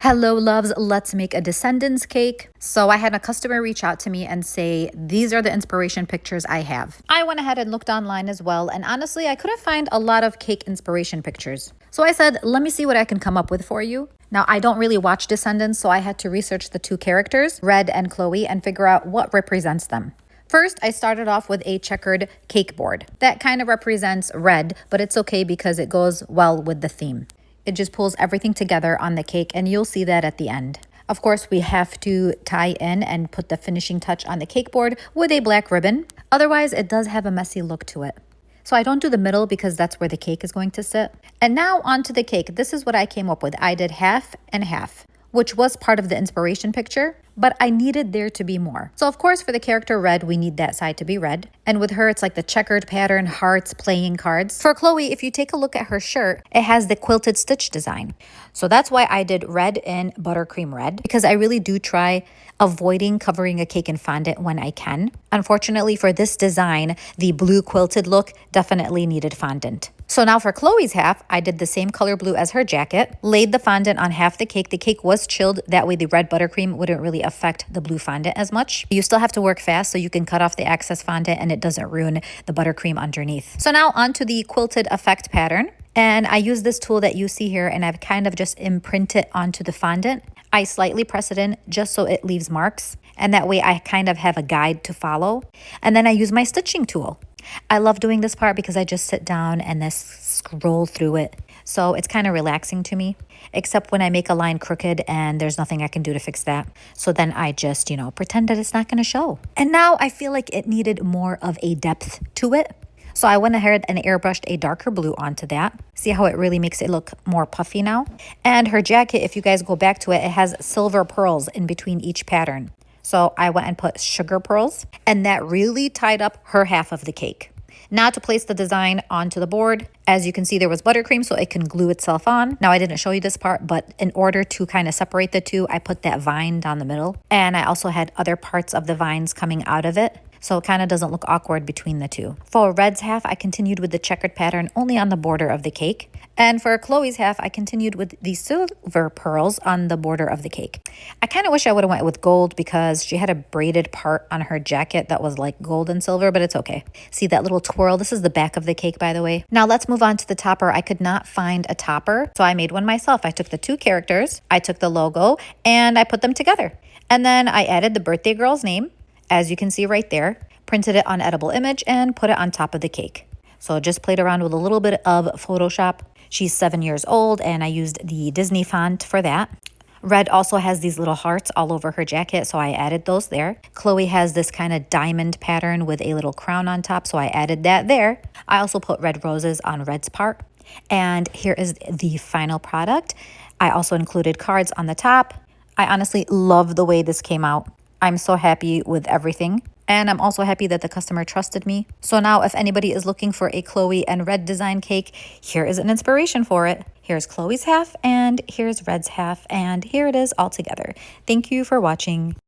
Hello loves, let's make a Descendants cake. So I had a customer reach out to me and say, these are the inspiration pictures I have. I went ahead and looked online as well, and honestly, I couldn't find a lot of cake inspiration pictures. So I said, let me see what I can come up with for you. Now, I don't really watch Descendants, so I had to research the two characters, Red and Chloe, and figure out what represents them. First, I started off with a checkered cake board. That kind of represents red, but it's okay because it goes well with the theme. It just pulls everything together on the cake, and you'll see that at the end. Of course, we have to tie in and put the finishing touch on the cake board with a black ribbon. Otherwise, it does have a messy look to it. So I don't do the middle because that's where the cake is going to sit. And now onto the cake. This is what I came up with. I did half and half, which was part of the inspiration picture, but I needed there to be more. So of course, for the character Red, we need that side to be red. And with her, it's like the checkered pattern, hearts, playing cards. For Chloe, if you take a look at her shirt, it has the quilted stitch design. So that's why I did red in buttercream red, because I really do try avoiding covering a cake in fondant when I can. Unfortunately, for this design, the blue quilted look definitely needed fondant. So now for Chloe's half, I did the same color blue as her jacket, laid the fondant on half the cake. The cake was chilled. That way the red buttercream wouldn't really affect the blue fondant as much. You still have to work fast so you can cut off the excess fondant and it doesn't ruin the buttercream underneath. So now onto the quilted effect pattern. And I use this tool that you see here, and I've kind of just imprinted it onto the fondant. I slightly press it in just so it leaves marks. And that way I kind of have a guide to follow. And then I use my stitching tool. I love doing this part because I just sit down and then scroll through it. So it's kind of relaxing to me, except when I make a line crooked and there's nothing I can do to fix that. So then I just, pretend that it's not going to show. And now I feel like it needed more of a depth to it. So I went ahead and airbrushed a darker blue onto that. See how it really makes it look more puffy now? And her jacket, if you guys go back to it, it has silver pearls in between each pattern. So I went and put sugar pearls, and that really tied up her half of the cake. Now to place the design onto the board, as you can see, there was buttercream so it can glue itself on. Now I didn't show you this part, but in order to kind of separate the two, I put that vine down the middle. And I also had other parts of the vines coming out of it, so it kind of doesn't look awkward between the two. For Red's half, I continued with the checkered pattern only on the border of the cake. And for Chloe's half, I continued with the silver pearls on the border of the cake. I kind of wish I would have went with gold because she had a braided part on her jacket that was like gold and silver, but it's okay. See that little twirl? This is the back of the cake, by the way. Now let's move on to the topper. I could not find a topper, so I made one myself. I took the two characters, I took the logo, and I put them together. And then I added the birthday girl's name, as you can see right there, printed it on edible image, and put it on top of the cake. So just played around with a little bit of Photoshop. She's 7 years old, and I used the Disney font for that. Red also has these little hearts all over her jacket, so I added those there. Chloe has this kind of diamond pattern with a little crown on top, so I added that there. I also put red roses on Red's part. And here is the final product. I also included cards on the top. I honestly love the way this came out. I'm so happy with everything. And I'm also happy that the customer trusted me. So now if anybody is looking for a Chloe and Red design cake, here is an inspiration for it. Here's Chloe's half, and here's Red's half, and here it is all together. Thank you for watching.